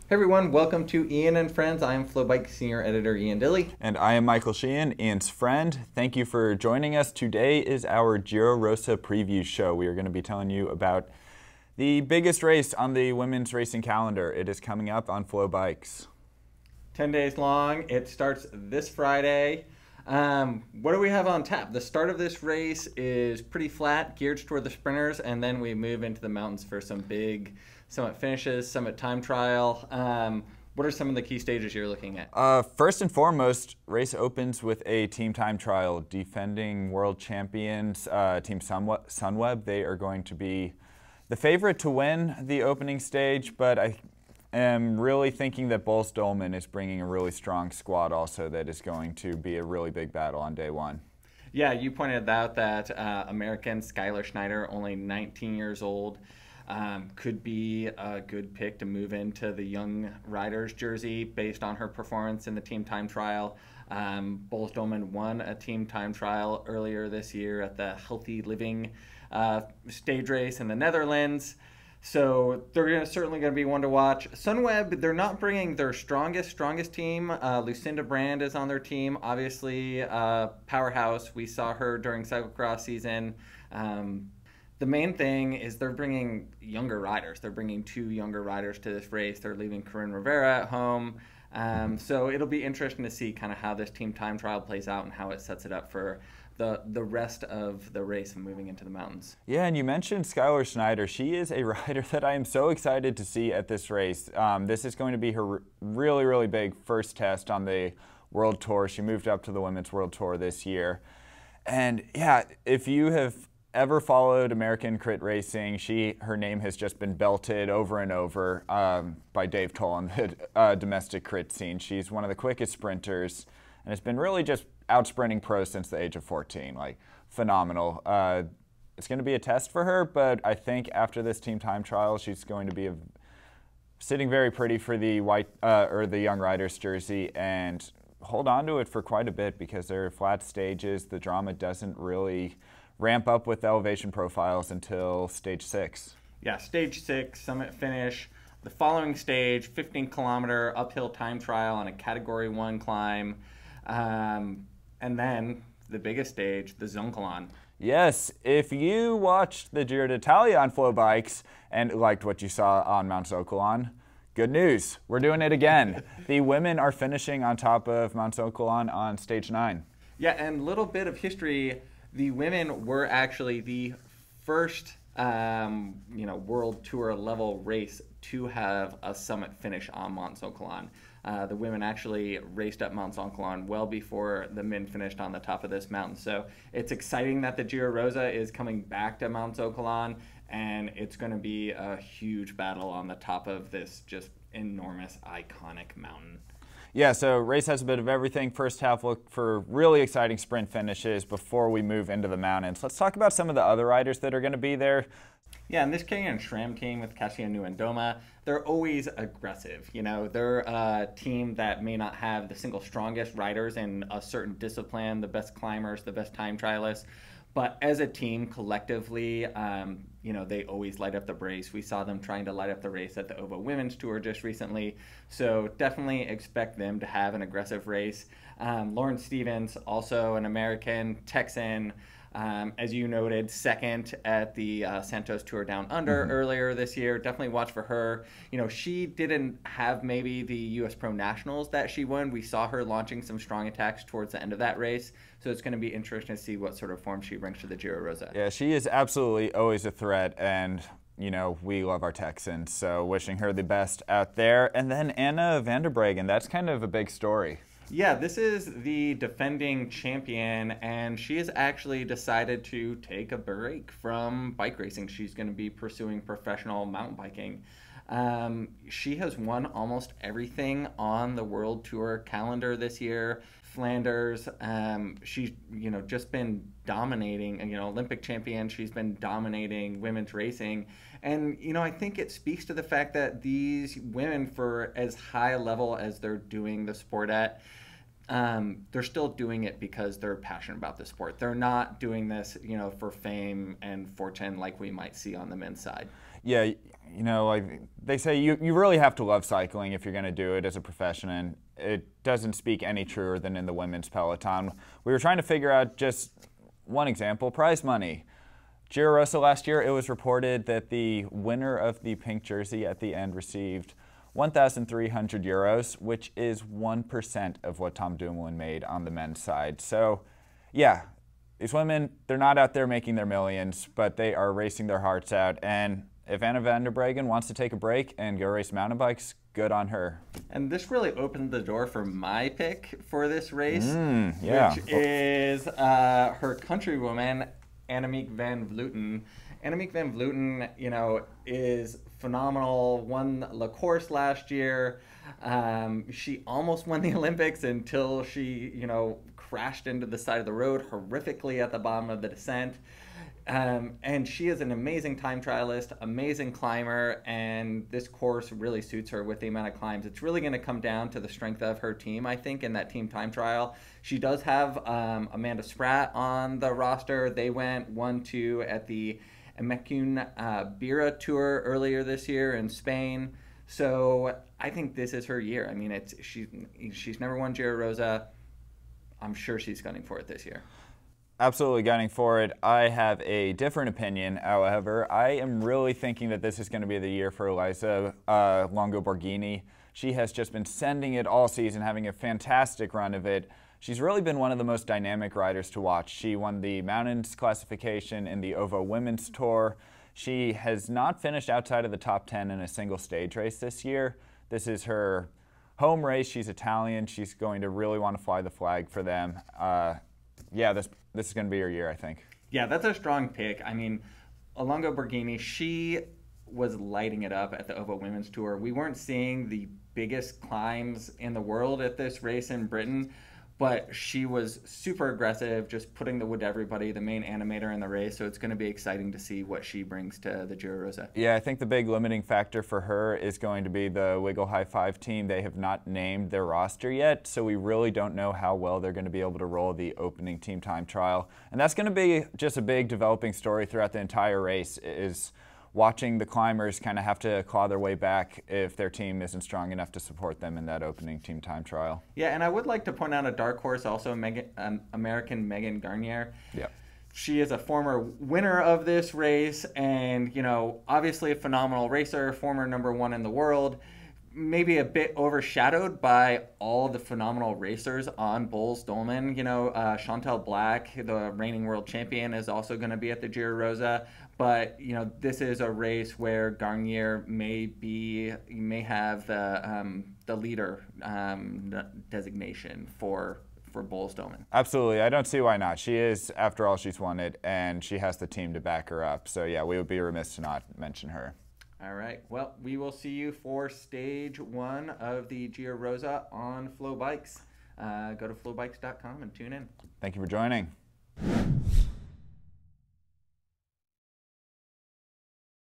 Hey everyone, welcome to Ian and Friends. I am FloBikes Senior Editor Ian Dille. And I am Michael Sheehan, Ian's friend. Thank you for joining us. Today is our Giro Rosa preview show. We are going to be telling you about the biggest race on the women's racing calendar. It is coming up on FloBikes. 10 days long. It starts this Friday. What do we have on tap? The start of this race is pretty flat, geared toward the sprinters, and then we move into the mountains for some big summit finishes, summit time trial. What are some of the key stages you're looking at? First and foremost, race opens with a team time trial. Defending world champions, Team Sunweb, they are going to be the favorite to win the opening stage, but I am really thinking that Dolman is bringing a really strong squad also that is going to be a really big battle on day one. Yeah, you pointed out that American Skyler Snyder, only 19 years old, could be a good pick to move into the young riders jersey based on her performance in the team time trial. Dolman won a team time trial earlier this year at the Healthy Living stage race in the Netherlands. So they're certainly going to be one to watch. Sunweb, they're not bringing their strongest team. Lucinda Brand is on their team. Obviously, powerhouse. We saw her during cyclocross season. The main thing is they're bringing younger riders. They're bringing two younger riders to this race. They're leaving Corinne Rivera at home. So it'll be interesting to see kind of how this team time trial plays out and how it sets it up for the rest of the race and moving into the mountains. Yeah, and you mentioned Skyler Snyder. She is a rider that I am so excited to see at this race. This is going to be her really big first test on the World Tour. She moved up to the Women's World Tour this year. And yeah, if you have ever followed American crit racing, her name has just been belted over and over by Dave Toll on the domestic crit scene. She's one of the quickest sprinters and has been really just out-sprinting pros since the age of 14. Like, phenomenal. It's going to be a test for her, but I think after this team time trial, she's going to be sitting very pretty for the the young riders jersey and hold on to it for quite a bit because they're flat stages. The drama doesn't really ramp up with elevation profiles until stage 6. Yeah, stage 6, summit finish. The following stage, 15-kilometer uphill time trial on a Category 1 climb. And then the biggest stage, the Zoncolan. Yes, if you watched the Giro d'Italia on FloBikes and liked what you saw on Mount Zoncolan, good news, we're doing it again. The women are finishing on top of Mount Zoncolan on stage 9. Yeah, and a little bit of history. The women were actually the first, World Tour level race to have a summit finish on Mont Zoncolan. The women actually raced up Mont Zoncolan well before the men finished on the top of this mountain. So it's exciting that the Giro Rosa is coming back to Mont Zoncolan, and it's going to be a huge battle on the top of this just enormous, iconic mountain. Yeah, so race has a bit of everything. First half, look for really exciting sprint finishes before we move into the mountains. Let's talk about some of the other riders that are going to be there. Yeah, and this Kenyan SRAM team with Kasia Nuendoma, they're always aggressive. You know, they're a team that may not have the single strongest riders in a certain discipline, the best climbers, the best time trialists, but as a team collectively, they always light up the race. We saw them trying to light up the race at the OVO Women's Tour just recently. So definitely expect them to have an aggressive race. Lauren Stevens, also an American, Texan, as you noted, second at the Santos Tour Down Under earlier this year. Definitely watch for her. You know, she didn't have maybe the U.S. Pro Nationals that she won. We saw her launching some strong attacks towards the end of that race. So it's going to be interesting to see what sort of form she brings to the Giro Rosa. Yeah, she is absolutely always a threat, and we love our Texans, so wishing her the best out there. And then Evander Bragan, that's kind of a big story. Yeah, this is the defending champion, and she has actually decided to take a break from bike racing. She's going to be pursuing professional mountain biking. She has won almost everything on the World Tour calendar this year. Flanders, she's just been dominating, Olympic champion. She's been dominating women's racing. And, I think it speaks to the fact that these women, for as high a level as they're doing the sport at, they're still doing it because they're passionate about the sport. They're not doing this, for fame and fortune like we might see on the men's side. Yeah, like they say you really have to love cycling if you're going to do it as a profession, and it doesn't speak any truer than in the women's peloton. We were trying to figure out just one example, prize money. Giro Rosa last year, it was reported that the winner of the pink jersey at the end received 1,300 euros, which is 1% of what Tom Dumoulin made on the men's side. So, yeah, these women, they're not out there making their millions, but they are racing their hearts out. And if Evander Bragan wants to take a break and go race mountain bikes, good on her. And this really opened the door for my pick for this race, which is her countrywoman, Annemiek van Vleuten. Annemiek van Vleuten, is phenomenal. Won La Course last year. She almost won the Olympics until she, crashed into the side of the road horrifically at the bottom of the descent. And she is an amazing time trialist, amazing climber, and this course really suits her with the amount of climbs. It's really going to come down to the strength of her team, I think, in that team time trial. She does have Amanda Spratt on the roster. They went 1-2 at the Emekun Bira Tour earlier this year in Spain. So I think this is her year. I mean, she's never won Giro Rosa. I'm sure she's gunning for it this year. Absolutely gunning for it. I have a different opinion, however. I am really thinking that this is going to be the year for Elisa Longo Borghini. She has just been sending it all season, having a fantastic run of it. She's really been one of the most dynamic riders to watch. She won the Mountains classification in the OVO Women's Tour. She has not finished outside of the top 10 in a single stage race this year. This is her home race. She's Italian. She's going to really want to fly the flag for them. Yeah, this is going to be her year, I think. Yeah, that's a strong pick. I mean, Longo Borghini, she was lighting it up at the OVO Women's Tour. We weren't seeing the biggest climbs in the world at this race in Britain, but she was super aggressive, just putting the wood to everybody, the main animator in the race. So it's going to be exciting to see what she brings to the Giro Rosa. Yeah, I think the big limiting factor for her is going to be the Wiggle High Five team. They have not named their roster yet, so we really don't know how well they're going to be able to roll the opening team time trial. And that's going to be just a big developing story throughout the entire race, is watching the climbers kind of have to claw their way back if their team isn't strong enough to support them in that opening team time trial. Yeah, and I would like to point out a dark horse, also American Megan Guarnere. Yeah. She is a former winner of this race and, obviously a phenomenal racer, former #1 in the world. Maybe a bit overshadowed by all the phenomenal racers on Boels Dolman. Chantal Black, the reigning world champion, is also going to be at the Giro Rosa. But this is a race where Guarnere may have the leader designation for Boels Dolman. Absolutely, I don't see why not. She is, after all, she's won it, and she has the team to back her up. So yeah, we would be remiss to not mention her. All right. Well, we will see you for stage 1 of the Giro Rosa on FloBikes. Go to FloBikes.com and tune in. Thank you for joining.